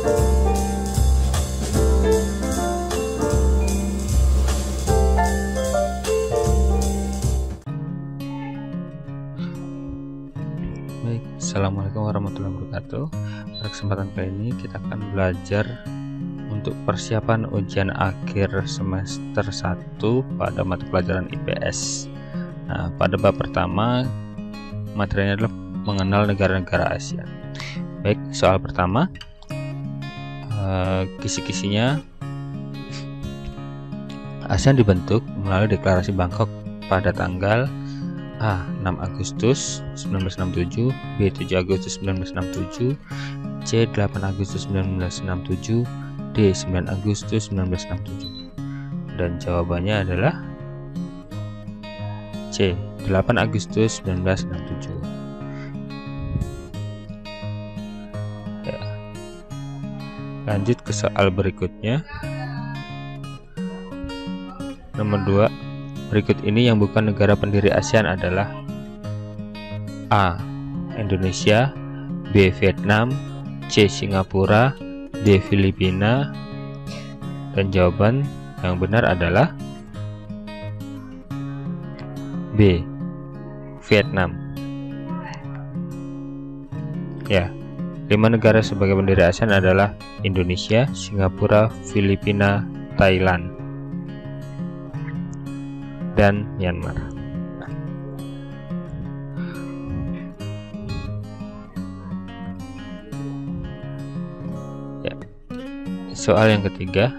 Baik, assalamualaikum warahmatullahi wabarakatuh. Pada kesempatan kali ini kita akan belajar untuk persiapan ujian akhir semester 1 pada mata pelajaran IPS. Nah, pada bab pertama materinya adalah mengenal negara-negara Asia. Baik, soal pertama, kisi-kisinya. ASEAN dibentuk melalui deklarasi Bangkok pada tanggal A. 6 Agustus 1967, B. 7 Agustus 1967, C. 8 Agustus 1967, D. 9 Agustus 1967. Dan jawabannya adalah C. 8 Agustus 1967. Ya. Lanjut ke soal berikutnya. Nomor 2. Berikut ini yang bukan negara pendiri ASEAN adalah A. Indonesia, B. Vietnam, C. Singapura, D. Filipina. Dan jawaban yang benar adalah B. Vietnam. Ya, 5 negara sebagai pendiri ASEAN adalah Indonesia, Singapura, Filipina, Thailand, dan Myanmar. Ya. Soal yang ketiga,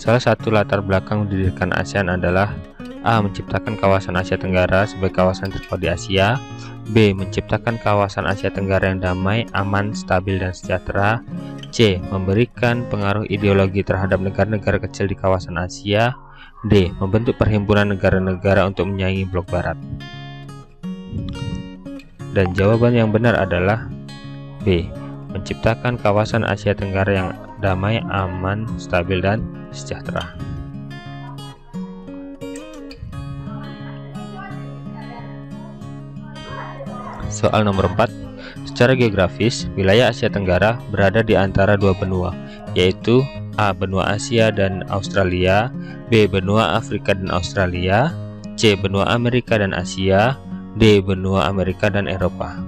salah satu latar belakang mendirikan ASEAN adalah A. Menciptakan kawasan Asia Tenggara sebagai kawasan terkuat di Asia, B. Menciptakan kawasan Asia Tenggara yang damai, aman, stabil, dan sejahtera, C. Memberikan pengaruh ideologi terhadap negara-negara kecil di kawasan Asia, D. Membentuk perhimpunan negara-negara untuk menyaingi blok barat. Dan jawaban yang benar adalah B. Menciptakan kawasan Asia Tenggara yang damai, aman, stabil, dan sejahtera. Soal nomor 4. Secara geografis, wilayah Asia Tenggara berada di antara dua benua, yaitu A. Benua Asia dan Australia, B. Benua Afrika dan Australia, C. Benua Amerika dan Asia, D. Benua Amerika dan Eropa.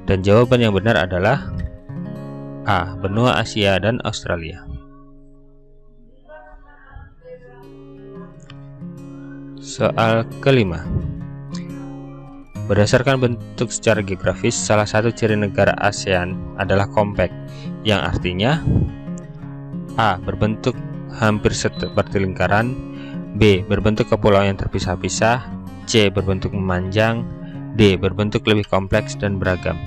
Dan jawaban yang benar adalah A. Benua Asia dan Australia. Soal kelima. Berdasarkan bentuk secara geografis, salah satu ciri negara ASEAN adalah kompak, yang artinya A. Berbentuk hampir seperti lingkaran, B. Berbentuk kepulauan yang terpisah-pisah, C. Berbentuk memanjang, D. Berbentuk lebih kompleks dan beragam.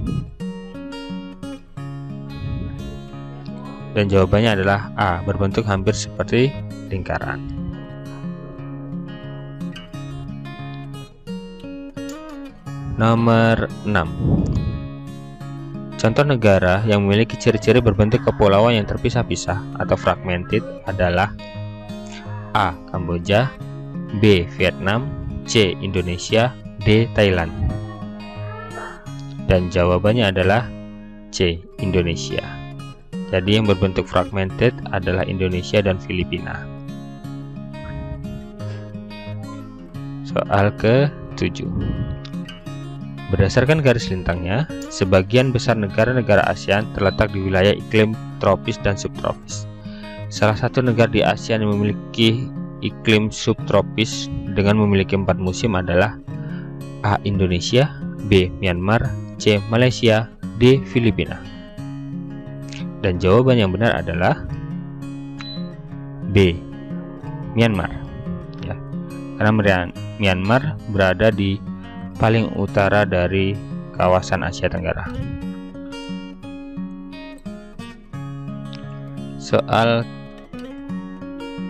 Dan jawabannya adalah A. Berbentuk hampir seperti lingkaran. Nomor 6. Contoh negara yang memiliki ciri-ciri berbentuk kepulauan yang terpisah-pisah atau fragmented adalah A. Kamboja, B. Vietnam, C. Indonesia, D. Thailand. Dan jawabannya adalah C. Indonesia. Jadi yang berbentuk fragmented adalah Indonesia dan Filipina. Soal ke-7. Berdasarkan garis lintangnya, sebagian besar negara-negara ASEAN terletak di wilayah iklim tropis dan subtropis. Salah satu negara di ASEAN yang memiliki iklim subtropis dengan memiliki 4 musim adalah A. Indonesia, B. Myanmar, C. Malaysia, D. Filipina. Dan jawaban yang benar adalah B. Myanmar. Ya, karena Myanmar berada di paling utara dari kawasan Asia Tenggara. Soal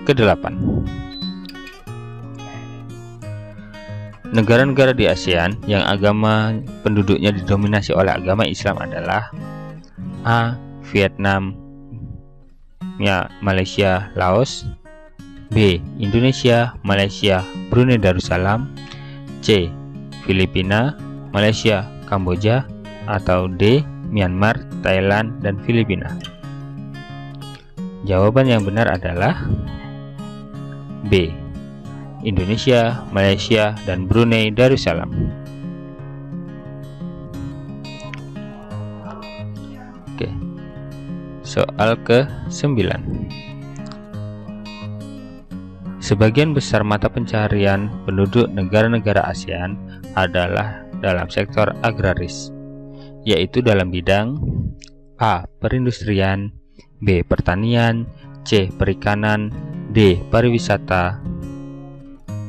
ke-8. Negara-negara di ASEAN yang agama penduduknya didominasi oleh agama Islam adalah A. Vietnam, Malaysia, Laos, B. Indonesia, Malaysia, Brunei Darussalam, C. Filipina, Malaysia, Kamboja, atau D. Myanmar, Thailand, dan Filipina. jawaban yang benar adalah B. Indonesia, Malaysia, dan Brunei Darussalam. Oke. Soal ke-9. Sebagian besar mata pencaharian penduduk negara-negara ASEAN adalah dalam sektor agraris, yaitu dalam bidang A. Perindustrian, B. Pertanian, C. Perikanan, D. Pariwisata.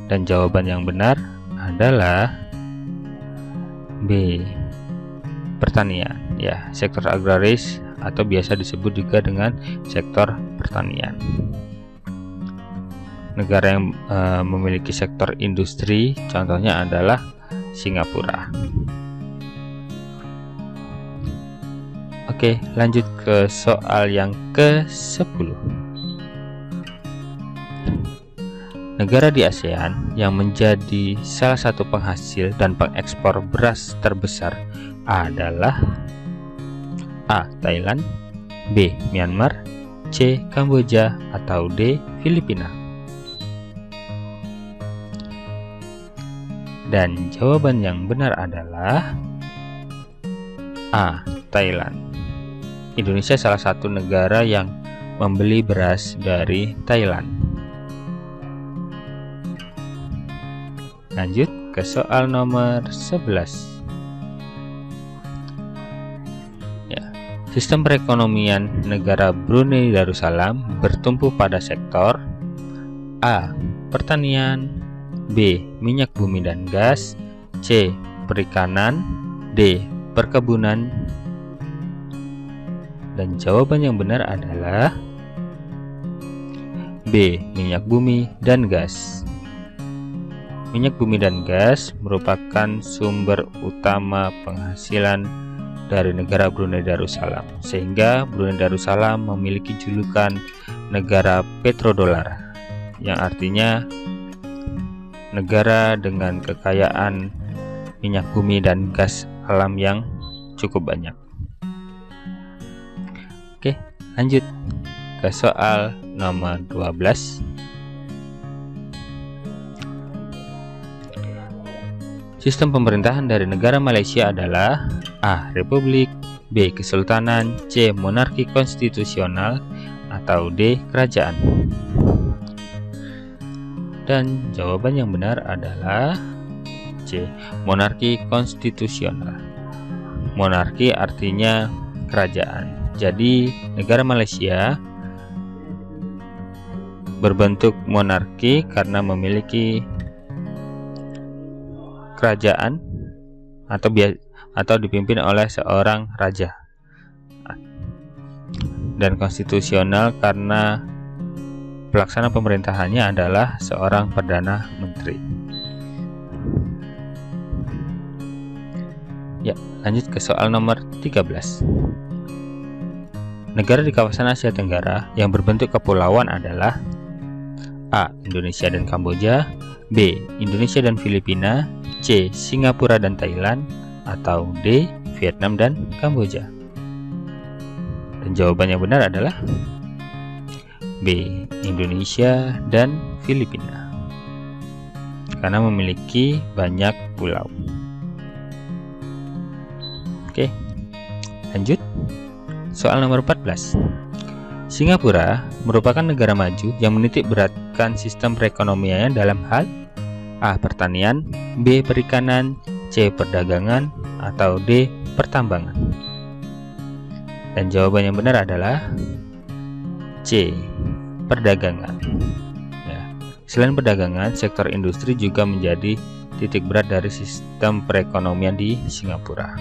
Dan jawaban yang benar adalah B. Pertanian. Ya, sektor agraris atau biasa disebut juga dengan sektor pertanian. Negara yang memiliki sektor industri contohnya adalah Singapura. Oke, lanjut ke soal yang ke-10. Negara di ASEAN yang menjadi salah satu penghasil dan pengekspor beras terbesar adalah A. Thailand, B. Myanmar, C. Kamboja, atau D. Filipina. Dan jawaban yang benar adalah A. Thailand. Indonesia salah satu negara yang membeli beras dari Thailand. Lanjut ke soal nomor 11. Ya, sistem perekonomian negara Brunei Darussalam bertumpu pada sektor A. Pertanian, B. Minyak bumi dan gas, C. Perikanan, D. Perkebunan. Dan jawaban yang benar adalah B. Minyak bumi dan gas. Minyak bumi dan gas merupakan sumber utama penghasilan dari negara Brunei Darussalam, sehingga Brunei Darussalam memiliki julukan negara petrodolar, yang artinya negara dengan kekayaan minyak bumi dan gas alam yang cukup banyak. Oke, lanjut ke soal nomor 12. Sistem pemerintahan dari negara Malaysia adalah A. Republik, B. Kesultanan, C. Monarki konstitusional, atau D. Kerajaan. Dan jawaban yang benar adalah C. Monarki konstitusional. Monarki artinya kerajaan. Jadi negara Malaysia berbentuk monarki karena memiliki kerajaan atau dipimpin oleh seorang raja. Dan konstitusional karena pelaksana pemerintahannya adalah seorang perdana menteri. Ya, lanjut ke soal nomor 13. Negara di kawasan Asia Tenggara yang berbentuk kepulauan adalah A. Indonesia dan Kamboja, B. Indonesia dan Filipina, C. Singapura dan Thailand, atau D. Vietnam dan Kamboja. Dan jawaban yang benar adalah B. Indonesia dan Filipina, karena memiliki banyak pulau. Oke, lanjut. Soal nomor 14. Singapura merupakan negara maju yang menitik beratkan sistem perekonomiannya dalam hal A. Pertanian, B. Perikanan, C. Perdagangan, atau D. Pertambangan. Dan jawaban yang benar adalah C. Perdagangan. Ya. Selain perdagangan, sektor industri juga menjadi titik berat dari sistem perekonomian di Singapura.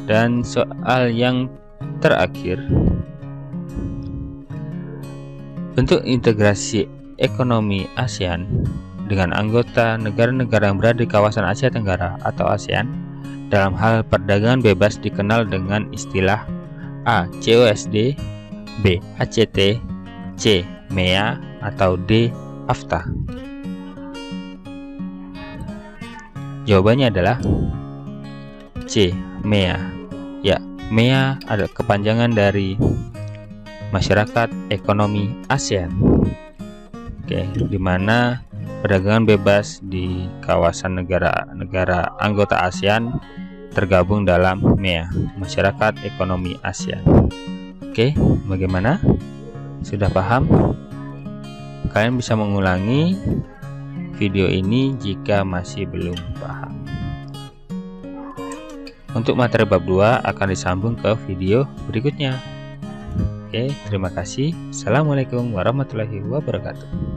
Dan soal yang terakhir, bentuk integrasi ekonomi ASEAN dengan anggota negara-negara yang berada di kawasan Asia Tenggara atau ASEAN dalam hal perdagangan bebas dikenal dengan istilah A. COSD, B. ACT, C. MEA, atau D. AFTA. Jawabannya adalah C. MEA. Ya, MEA adalah kepanjangan dari masyarakat ekonomi ASEAN. Oke, di mana perdagangan bebas di kawasan negara-negara anggota ASEAN tergabung dalam MEA, Masyarakat Ekonomi ASEAN. Oke, bagaimana? Sudah paham? Kalian bisa mengulangi video ini jika masih belum paham. Untuk materi bab 2 akan disambung ke video berikutnya. Oke, terima kasih. Assalamualaikum warahmatullahi wabarakatuh.